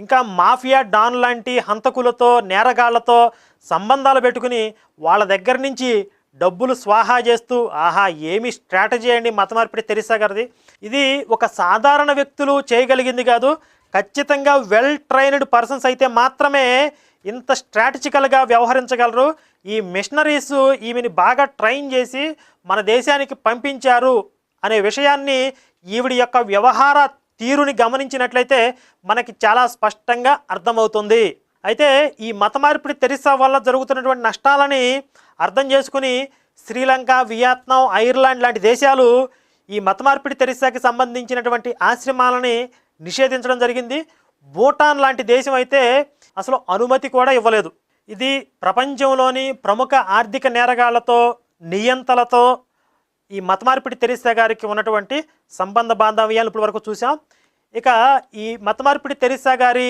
ఇంకా mafia don లాంటి హంతకులతో నేరగాళ్లతో సంబంధాలు పెట్టుకుని వాళ్ళ దగ్గర నుంచి డబ్బులు స్వాహా చేస్తూ ఆహా ఏమి స్ట్రాటజీ అండి మత మార్పిడి తెరిసా గారిది. ఇది ఒక సాధారణ వ్యక్తులు చేయగలిగింది కాదు. ఖచ్చితంగా వెల్ ట్రైన్డ్ పర్సన్స్ అయితే మాత్రమే ఇంత స్ట్రాటజికల్గా వ్యవహరించగలరు. ఈ మిషనరీస్ ఈమెని బాగా ట్రైన్ చేసి మన దేశానికి పంపించారు అనే విషయాన్ని ఈవిడి యొక్క వ్యవహార తీరుని గమనించినట్లయితే మనకి చాలా స్పష్టంగా అర్థమవుతుంది. అయితే ఈ మత మార్పిడి తెరిసా వల్ల జరుగుతున్నటువంటి నష్టాలని అర్థం చేసుకుని శ్రీలంక, వియత్నాం, ఐర్లాండ్ లాంటి దేశాలు ఈ మత మార్పిడి తెరిసాకి సంబంధించినటువంటి ఆశ్రమాలని నిషేధించడం జరిగింది. భూటాన్ లాంటి దేశం అయితే అసలు అనుమతి కూడా ఇవ్వలేదు. ఇది ప్రపంచంలోని ప్రముఖ ఆర్థిక నేరగాళ్లతో నియంతలతో ఈ మత మార్పిడి తెరిసా గారికి ఉన్నటువంటి సంబంధ బాంధవ్యాలు ఇప్పటి వరకు చూసాం. ఇక ఈ మత మార్పిడి తెరిసా గారి